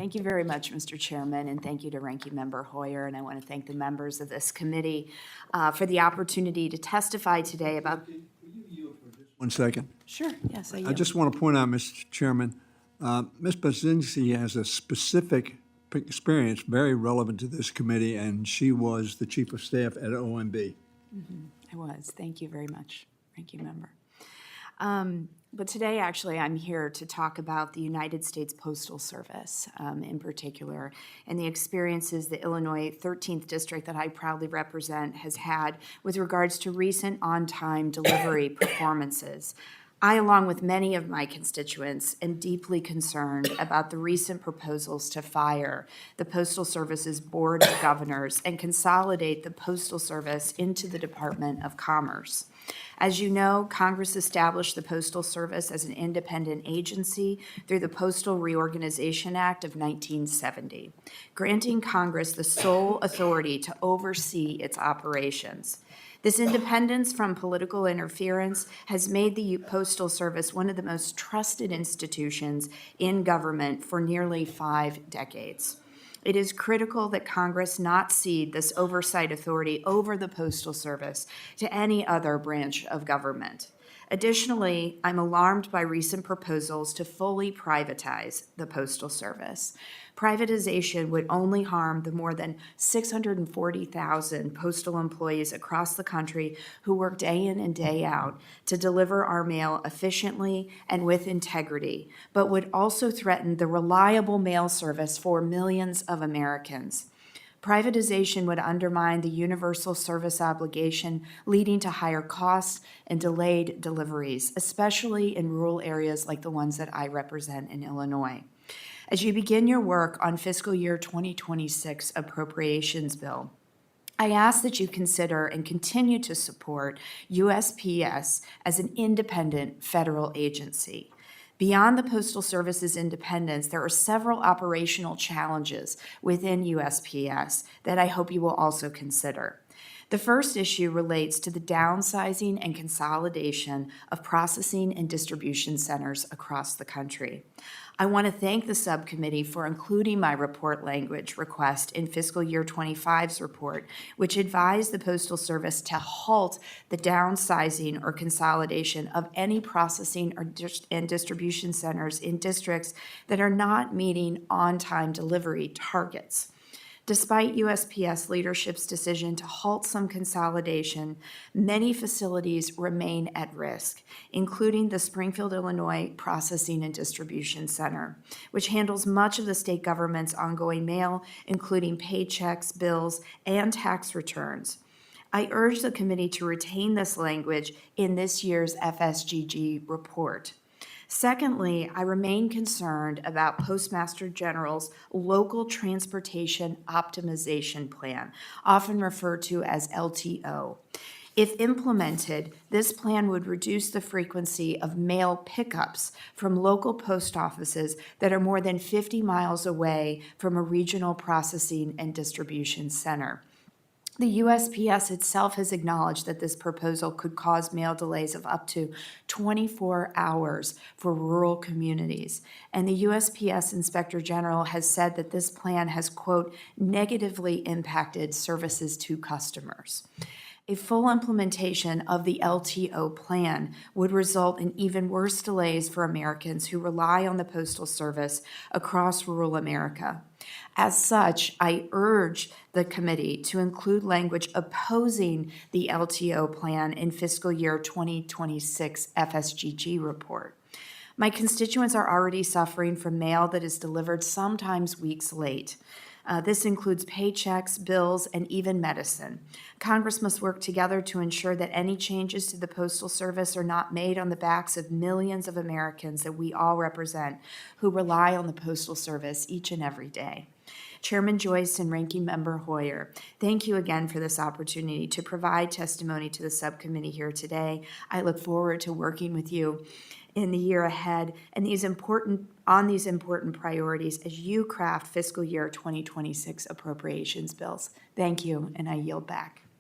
Thank you very much, Mr. Chairman, and thank you to Ranking Member Hoyer. And I want to thank the members of this committee for the opportunity to testify today about. 1 second. Sure, yes, I I yield. just want to point out, Mr. Chairman, Ms. Budzinski has a specific experience very relevant to this committee, and she was the Chief of Staff at OMB. I was. Thank you very much, Ranking Member. But today, actually, I'm here to talk about the United States Postal Service in particular, and the experiences the Illinois 13th District that I proudly represent has had with regards to recent on-time delivery performances. I, along with many of my constituents, am deeply concerned about the recent proposals to fire the Postal Service's Board of Governors and consolidate the Postal Service into the Department of Commerce. As you know, Congress established the Postal Service as an independent agency through the Postal Reorganization Act of 1970, granting Congress the sole authority to oversee its operations. This independence from political interference has made the Postal Service one of the most trusted institutions in government for nearly 5 decades. It is critical that Congress not cede this oversight authority over the Postal Service to any other branch of government. Additionally, I'm alarmed by recent proposals to fully privatize the Postal Service. Privatization would only harm the more than 640,000 postal employees across the country who work day in and day out to deliver our mail efficiently and with integrity, but would also threaten the reliable mail service for millions of Americans. Privatization would undermine the universal service obligation, leading to higher costs and delayed deliveries, especially in rural areas like the ones that I represent in Illinois. As you begin your work on fiscal year 2026 appropriations bill, I ask that you consider and continue to support USPS as an independent federal agency. Beyond the Postal Service's independence, there are several operational challenges within USPS that I hope you will also consider. The first issue relates to the downsizing and consolidation of processing and distribution centers across the country. I want to thank the subcommittee for including my report language request in fiscal year 25's report, which advised the Postal Service to halt the downsizing or consolidation of any processing and distribution centers in districts that are not meeting on-time delivery targets. Despite USPS leadership's decision to halt some consolidation, many facilities remain at risk, including the Springfield, Illinois Processing and Distribution Center, which handles much of the state government's ongoing mail, including paychecks, bills, and tax returns. I urge the committee to retain this language in this year's FSGG report. Secondly, I remain concerned about Postmaster General's Local Transportation Optimization Plan, often referred to as LTO. If implemented, this plan would reduce the frequency of mail pickups from local post offices that are more than 50 miles away from a regional processing and distribution center. The USPS itself has acknowledged that this proposal could cause mail delays of up to 24 hours for rural communities. And the USPS Inspector General has said that this plan has, quote, negatively impacted services to customers. A full implementation of the LTO plan would result in even worse delays for Americans who rely on the Postal Service across rural America. As such, I urge the committee to include language opposing the LTO plan in fiscal year 2026 FSGG report. My constituents are already suffering from mail that is delivered sometimes weeks late. This includes paychecks, bills, and even medicine. Congress must work together to ensure that any changes to the Postal Service are not made on the backs of millions of Americans that we all represent who rely on the Postal Service each and every day. Chairman Joyce and Ranking Member Hoyer, thank you again for this opportunity to provide testimony to the subcommittee here today. I look forward to working with you in the year ahead and these important priorities as you craft fiscal year 2026 appropriations bills. Thank you, and I yield back.